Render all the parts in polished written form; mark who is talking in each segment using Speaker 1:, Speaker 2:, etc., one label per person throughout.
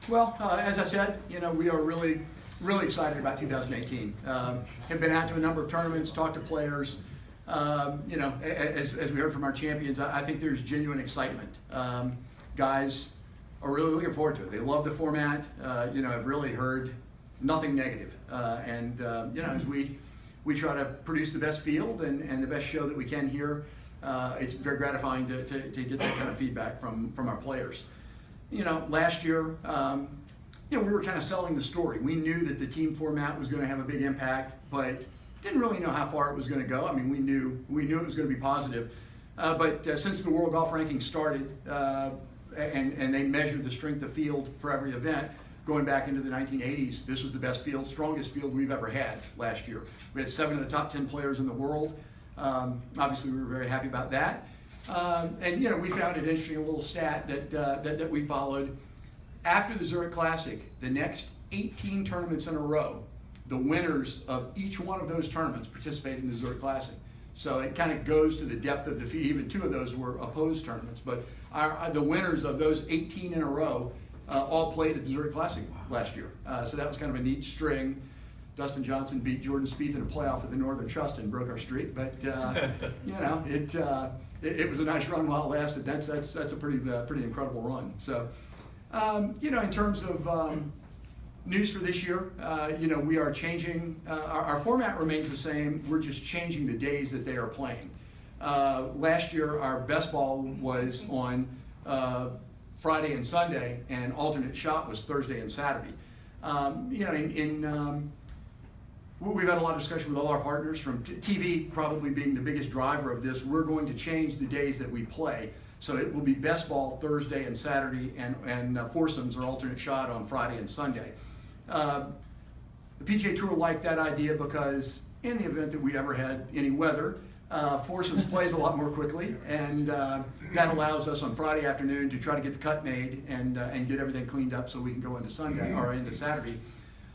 Speaker 1: Well, as I said, we are really, really excited about 2018. Have been out to a number of tournaments, talked to players. As we heard from our champions, I think there's genuine excitement. Guys are really looking forward to it. They love the format. I've really heard nothing negative. As we try to produce the best field and the best show that we can here, it's very gratifying to get that kind of feedback from our players. Last year, we were kind of selling the story. We knew that the team format was going to have a big impact, but didn't really know how far it was going to go. I mean, we knew it was going to be positive. But since the World Golf Rankings started, and they measured the strength of field for every event, going back into the 1980s, this was the best field, strongest field we've ever had last year. We had 7 of the top 10 players in the world. Obviously, we were very happy about that. We found it interesting, a little stat that we followed. After the Zurich Classic, the next 18 tournaments in a row, the winners of each one of those tournaments participated in the Zurich Classic. So it kind of goes to the depth of the field. Even 2 of those were opposed tournaments, but the winners of those 18 in a row all played at the Zurich Classic last year. So that was kind of a neat string. Dustin Johnson beat Jordan Spieth in a playoff at the Northern Trust and broke our streak, but it was a nice run while it lasted. That's a pretty incredible run. So in terms of news for this year, we are changing. Our format remains the same. We're just changing the days that they are playing. Last year, our best ball was on Friday and Sunday, and alternate shot was Thursday and Saturday. We've had a lot of discussion with all our partners, from TV probably being the biggest driver of this. We're going to change the days that we play. So it will be best ball Thursday and Saturday, and foursomes or alternate shot on Friday and Sunday. The PGA Tour liked that idea because in the event that we ever had any weather, foursomes plays a lot more quickly, and that allows us on Friday afternoon to try to get the cut made and get everything cleaned up so we can go into Sunday or into Saturday.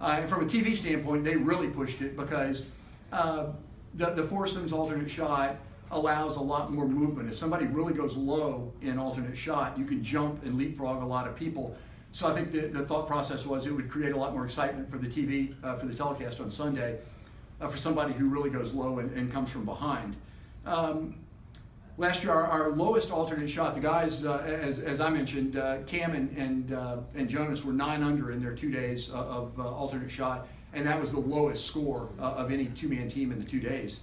Speaker 1: And from a TV standpoint, they really pushed it because the foursomes alternate shot allows a lot more movement. If somebody really goes low in alternate shot, you can jump and leapfrog a lot of people. So I think the thought process was it would create a lot more excitement for the TV, for the telecast on Sunday, for somebody who really goes low and comes from behind. Last year, our lowest alternate shot, the guys, as I mentioned, Cam and Jonas were 9 under in their 2 days of alternate shot, and that was the lowest score of any 2-man team in the 2 days.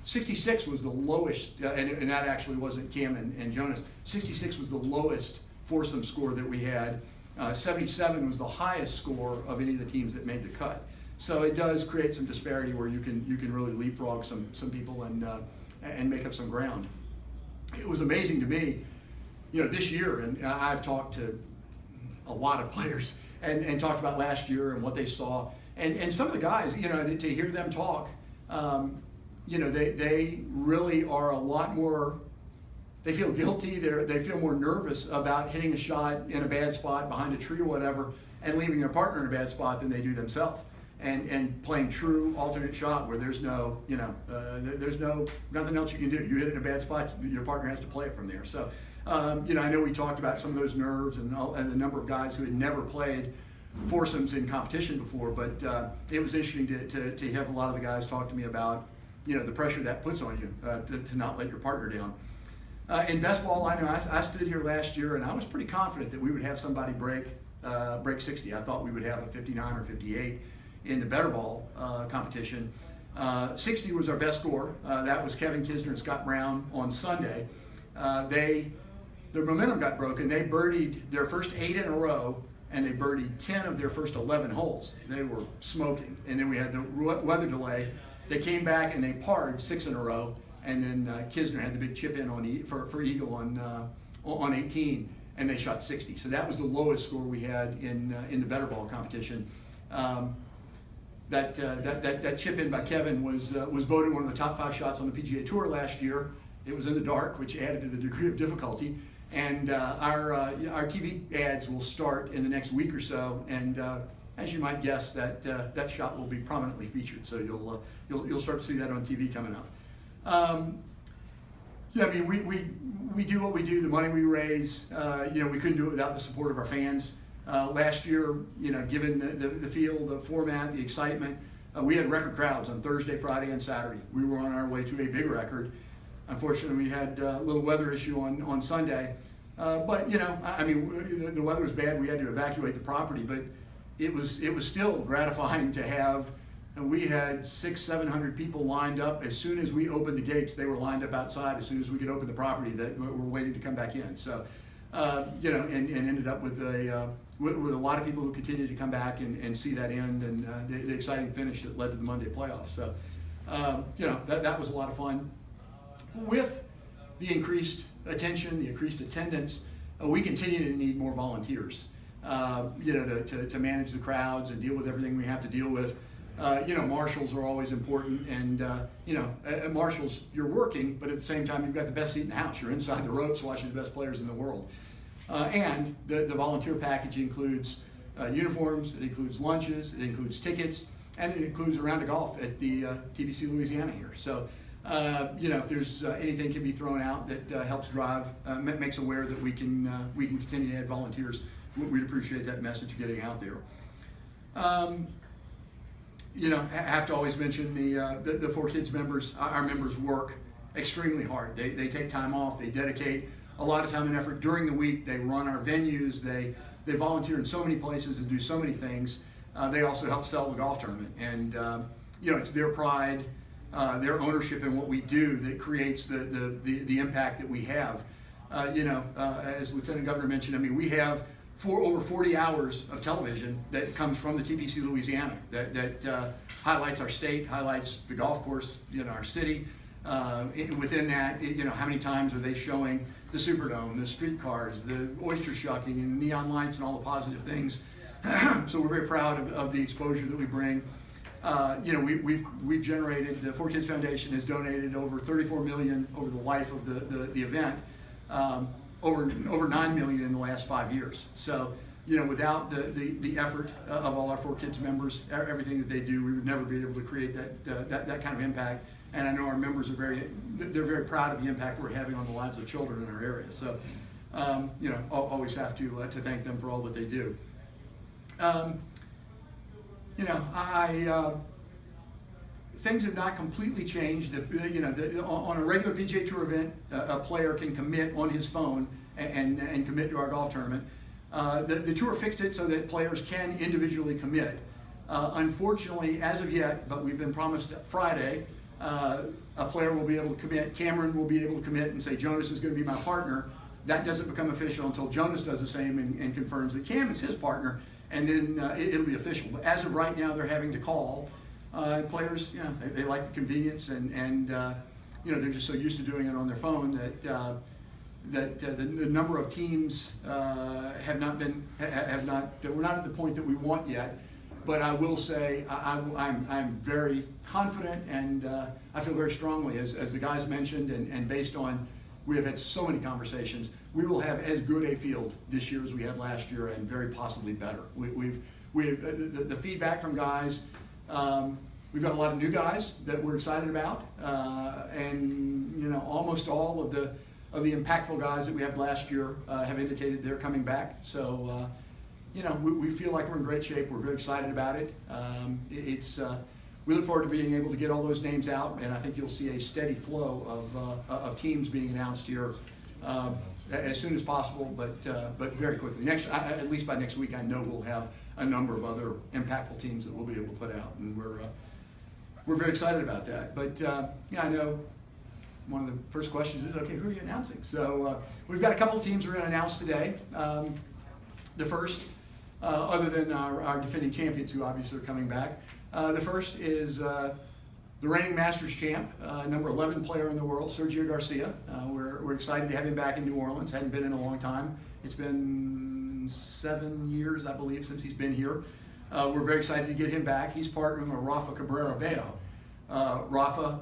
Speaker 1: 66 was the lowest, and that actually wasn't Cam and Jonas. 66 was the lowest foursome score that we had. 77 was the highest score of any of the teams that made the cut. So it does create some disparity where you can really leapfrog some people and make up some ground. It was amazing to me, this year, and I've talked to a lot of players and talked about last year and what they saw, and some of the guys, to hear them talk, they really are a lot more. They feel guilty. They feel more nervous about hitting a shot in a bad spot behind a tree or whatever, and leaving their partner in a bad spot than they do themselves. And playing true alternate shot where there's no, there's nothing else you can do. You hit it in a bad spot, your partner has to play it from there. So, I know we talked about some of those nerves and the number of guys who had never played foursomes in competition before, but it was interesting to have a lot of the guys talk to me about, the pressure that puts on you to not let your partner down. In best ball, I know I stood here last year and I was pretty confident that we would have somebody break 60. I thought we would have a 59 or 58 in the better ball competition. 60 was our best score. That was Kevin Kisner and Scott Brown on Sunday. Their momentum got broken. They birdied their first 8 in a row, and they birdied 10 of their first 11 holes. They were smoking. And then we had the weather delay. They came back and they parred 6 in a row, and then Kisner had the big chip in for eagle on 18, and they shot 60. So that was the lowest score we had in the better ball competition. That chip in by Kevin was voted one of the top 5 shots on the PGA Tour last year. It was in the dark, which added to the degree of difficulty. And our TV ads will start in the next week or so, and as you might guess, that shot will be prominently featured. So you'll start to see that on TV coming up. We do what we do. The money we raise, we couldn't do it without the support of our fans. Last year, given the field, the format, the excitement, we had record crowds on Thursday, Friday, and Saturday. We were on our way to a big record. Unfortunately, we had a little weather issue on Sunday. But the weather was bad. We had to evacuate the property, but it was still gratifying to have. And we had 600-700 people lined up. As soon as we opened the gates, they were lined up outside. As soon as we could open the property, that were waiting to come back in. So, and ended up with a lot of people who continued to come back and see that end and the exciting finish that led to the Monday playoffs. So, that was a lot of fun. With the increased attention, the increased attendance, we continue to need more volunteers, to manage the crowds and deal with everything we have to deal with. Marshals are always important, and at marshals you're working, but at the same time you've got the best seat in the house. You're inside the ropes watching the best players in the world. And the volunteer package includes uniforms, it includes lunches, it includes tickets, and it includes a round of golf at the TBC Louisiana here. So, if there's anything can be thrown out that helps drive, makes aware that we can continue to add volunteers, we'd appreciate that message getting out there. I have to always mention the 4Kids members. Our members work extremely hard. They take time off. They dedicate a lot of time and effort during the week. They run our venues. They volunteer in so many places and do so many things. They also help sell the golf tournament, and it's their pride, their ownership in what we do that creates the impact that we have. As Lieutenant Governor mentioned, we have over 40 hours of television that comes from the TPC Louisiana that highlights our state, highlights the golf course, our city. Within that, how many times are they showing the Superdome, the streetcars, the oyster shucking, and neon lights, and all the positive things. So we're very proud of the exposure that we bring. We've generated, the 4Kids Foundation has donated over $34 million over the life of the event. Over $9 million in the last 5 years. So, without the effort of all our 4Kids members, everything that they do, we would never be able to create that kind of impact. And I know our members are they're very proud of the impact we're having on the lives of children in our area. So, always have to thank them for all that they do. Things have not completely changed. On a regular PGA Tour event, a player can commit on his phone and commit to our golf tournament. The tour fixed it so that players can individually commit. Unfortunately, as of yet, but we've been promised Friday, a player will be able to commit. Cameron will be able to commit and say, Jonas is going to be my partner. That doesn't become official until Jonas does the same and confirms that Cam is his partner, and then it'll be official. But as of right now, they're having to call. Players, they like the convenience, and they're just so used to doing it on their phone that the number of teams we're not at the point that we want yet. But I will say I'm very confident, and I feel very strongly, as the guys mentioned, and based on we have had so many conversations, we will have as good a field this year as we had last year, and very possibly better. We've the feedback from guys. We've got a lot of new guys that we're excited about, and almost all of the impactful guys that we had last year have indicated they're coming back. So we feel like we're in great shape. We're very excited about it. We look forward to being able to get all those names out, and I think you'll see a steady flow of teams being announced here as soon as possible, but very quickly. At least by next week, I know we'll have a number of other impactful teams that we'll be able to put out, and we're very excited about that. But I know one of the first questions is, okay, who are you announcing? So we've got a couple of teams we're going to announce today. The first, other than our defending champions who obviously are coming back, the first is the reigning Masters champ, number 11 player in the world, Sergio Garcia. We're excited to have him back in New Orleans. Hadn't been in a long time. It's been 7 years, I believe, since he's been here. We're very excited to get him back. He's partnering with Rafa Cabrera Bello. Rafa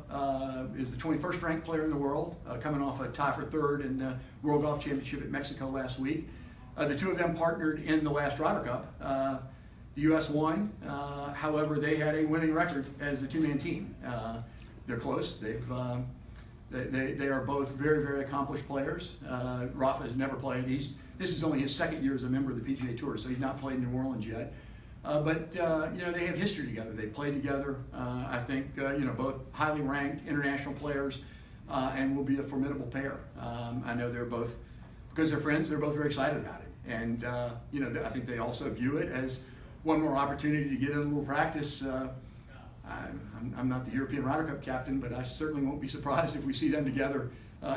Speaker 1: is the 21st ranked player in the world, coming off a tie for third in the World Golf Championship at Mexico last week. The two of them partnered in the last Ryder Cup. The U.S. won. However, they had a winning record as a two-man team. They're close. They've They are both very, very accomplished players. Rafa has never played. This is only his second year as a member of the PGA Tour, so he's not played in New Orleans yet. But they have history together. They've played together. I think both highly ranked international players, and will be a formidable pair. I know they're both, because they're friends, they're both very excited about it. And I think they also view it as one more opportunity to get in a little practice. I'm not the European Ryder Cup captain, but I certainly won't be surprised if we see them together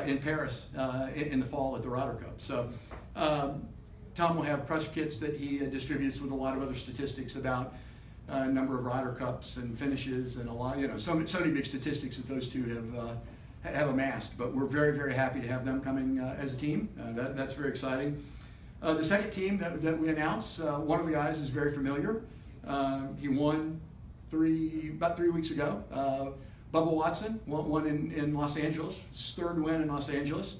Speaker 1: in Paris in the fall at the Ryder Cup. So Tom will have press kits that he distributes with a lot of other statistics about number of Ryder Cups and finishes and a lot, so many big statistics that those two have amassed. But we're very, very happy to have them coming as a team. That's very exciting. The second team that we announced, one of the guys is very familiar. He won about 3 weeks ago. Bubba Watson won in Los Angeles, his third win in Los Angeles.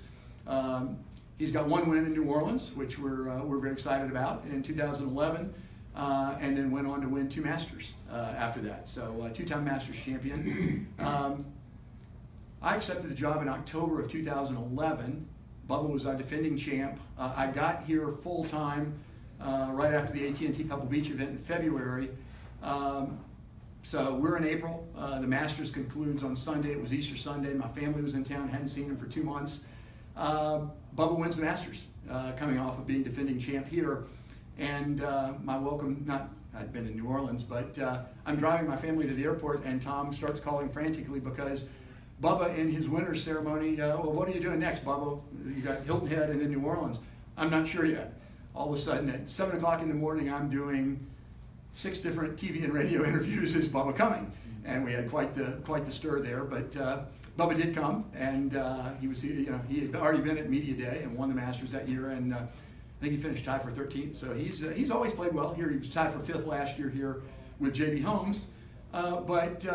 Speaker 1: He's got one win in New Orleans, which we're very excited about, in 2011, and then went on to win 2 Masters after that. So 2-time Masters champion. I accepted the job in October of 2011. Bubba was our defending champ. I got here full time right after the AT&T Pebble Beach event in February. So we're in April. The Masters concludes on Sunday. It was Easter Sunday. My family was in town. Hadn't seen him for 2 months. Bubba wins the Masters, coming off of being defending champ here. And my welcome, I'd been in New Orleans, but I'm driving my family to the airport, and Tom starts calling frantically because Bubba, in his winner's ceremony, well, what are you doing next, Bubba? You got Hilton Head and then New Orleans. I'm not sure yet. All of a sudden, at 7 o'clock in the morning, I'm doing 6 different TV and radio interviews as Bubba coming. And we had quite the stir there, but Bubba did come, and he had already been at Media Day and won the Masters that year, and I think he finished tied for 13th. So he's always played well here. He was tied for 5th last year here with J.B. Holmes, but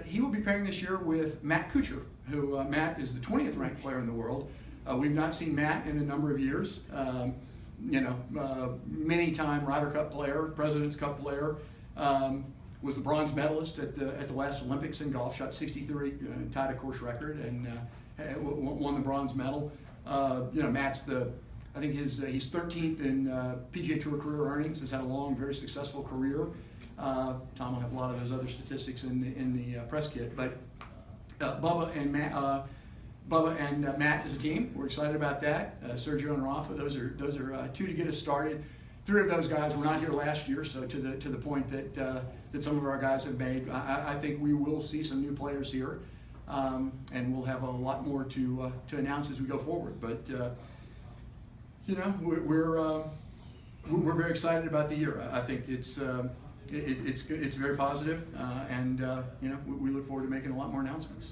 Speaker 1: he will be pairing this year with Matt Kuchar, who Matt is the 20th ranked player in the world. We've not seen Matt in a number of years. Many-time Ryder Cup player, President's Cup player. Was the bronze medalist at the last Olympics in golf, shot 63, tied a course record, and won the bronze medal. Matt's I think he's 13th in PGA Tour career earnings. Has had a long, very successful career. Tom will have a lot of those other statistics in the press kit. But Bubba and Matt as a team, we're excited about that. Sergio and Rafa, those are 2 to get us started. 3 of those guys were not here last year, so to the point that some of our guys have made, I think we will see some new players here, and we'll have a lot more to announce as we go forward. But we're very excited about the year. I think it's very positive, and we look forward to making a lot more announcements.